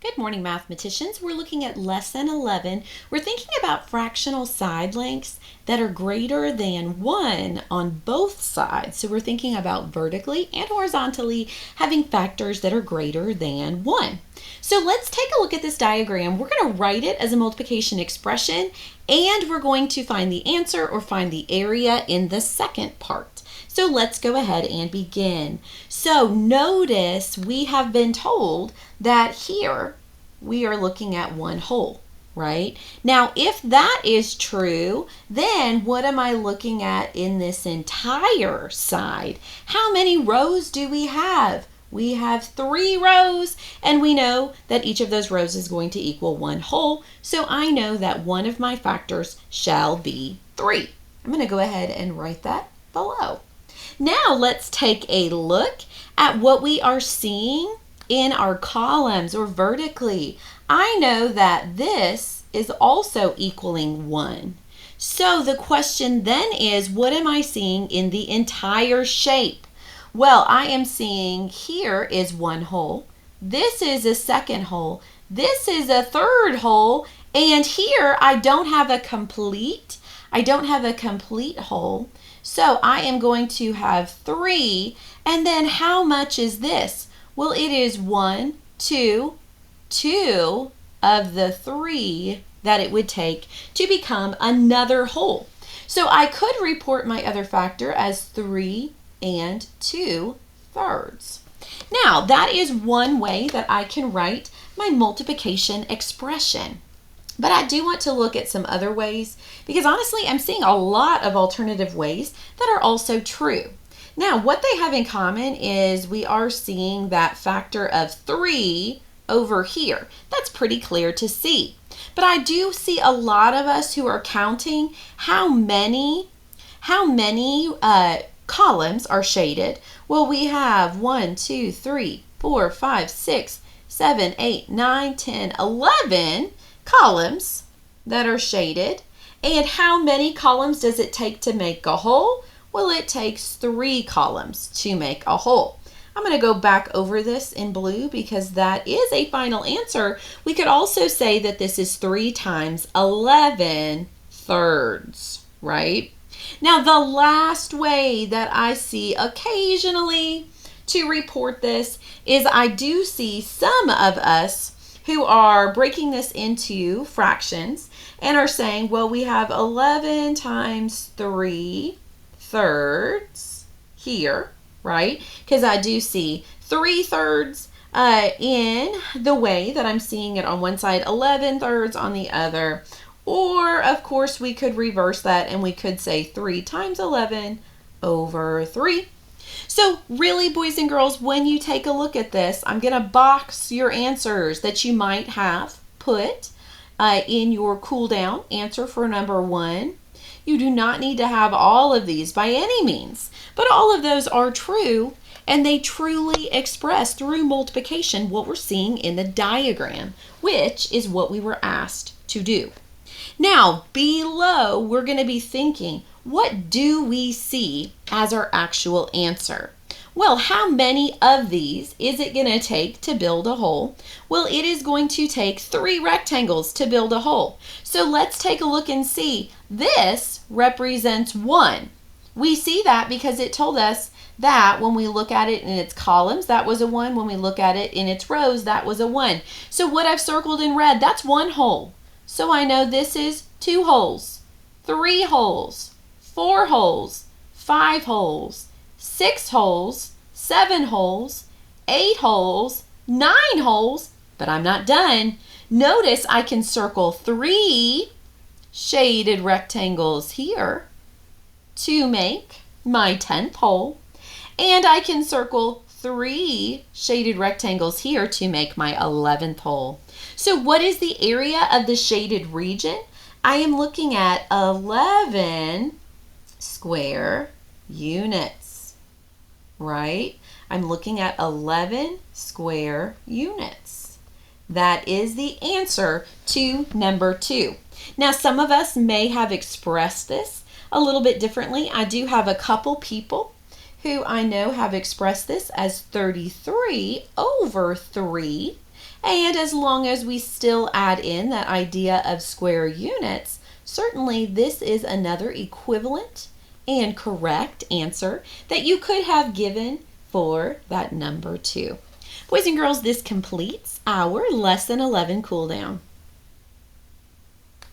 Good morning, mathematicians. We're looking at lesson 11. We're thinking about fractional side lengths that are greater than 1 on both sides. So we're thinking about vertically and horizontally having factors that are greater than 1. So let's take a look at this diagram. We're going to write it as a multiplication expression, and we're going to find the answer or find the area in the second part. So let's go ahead and begin. So notice we have been told that here we are looking at one whole, right? Now, if that is true, then what am I looking at in this entire side? How many rows do we have? We have 3 rows, and we know that each of those rows is going to equal one whole. So I know that one of my factors shall be 3. I'm going to go ahead and write that below. Now let's take a look at what we are seeing in our columns or vertically. I know that this is also equaling 1. So the question then is, what am I seeing in the entire shape? Well, I am seeing here is one whole. This is a second whole. This is a third whole. And here I don't have a complete whole. So I am going to have 3, and then how much is this? Well, it is 1, 2 of the 3 that it would take to become another whole. So I could report my other factor as 3 and 2/3. Now, that is one way that I can write my multiplication expression. But I do want to look at some other ways because honestly, I'm seeing a lot of alternative ways that are also true. Now, what they have in common is we are seeing that factor of 3 over here. That's pretty clear to see. But I do see a lot of us who are counting how many columns are shaded. Well, we have 1, 2, 3, 4, 5, 6, 7, 8, 9, 10, 11 columns that are shaded. And how many columns does it take to make a whole? Well, it takes 3 columns to make a whole. I'm going to go back over this in blue because that is a final answer. We could also say that this is 3 times 11/3, right? Now, the last way that I see occasionally to report this is I do see some of us who are breaking this into fractions and are saying, well, we have 11 times 3/3 here, right? Because I do see 3/3 in the way that I'm seeing it on one side, 11/3 on the other. Or, of course, we could reverse that and we could say 3 times 11/3. So really, boys and girls, when you take a look at this, I'm going to box your answers that you might have put in your cool down answer for number 1. You do not need to have all of these by any means, but all of those are true, and they truly express through multiplication what we're seeing in the diagram, which is what we were asked to do. Now, below, we're going to be thinking, what do we see as our actual answer? Well, how many of these is it going to take to build a whole? Well, it is going to take 3 rectangles to build a whole. So let's take a look and see. This represents 1. We see that because it told us that when we look at it in its columns, that was a 1. When we look at it in its rows, that was a 1. So what I've circled in red, that's 1 whole. So I know this is 2 holes, 3 holes, 4 holes, 5 holes, 6 holes, 7 holes, 8 holes, 9 holes, but I'm not done. Notice I can circle 3 shaded rectangles here to make my 10th hole, and I can circle 3 shaded rectangles here to make my 11th hole. So what is the area of the shaded region? I am looking at 11 square units, right? I'm looking at 11 square units. That is the answer to number 2. Now, some of us may have expressed this a little bit differently. I do have a couple people who I know have expressed this as 33/3, And as long as we still add in that idea of square units, certainly this is another equivalent and correct answer that you could have given for that number 2. Boys and girls, this completes our Lesson 11 cool down.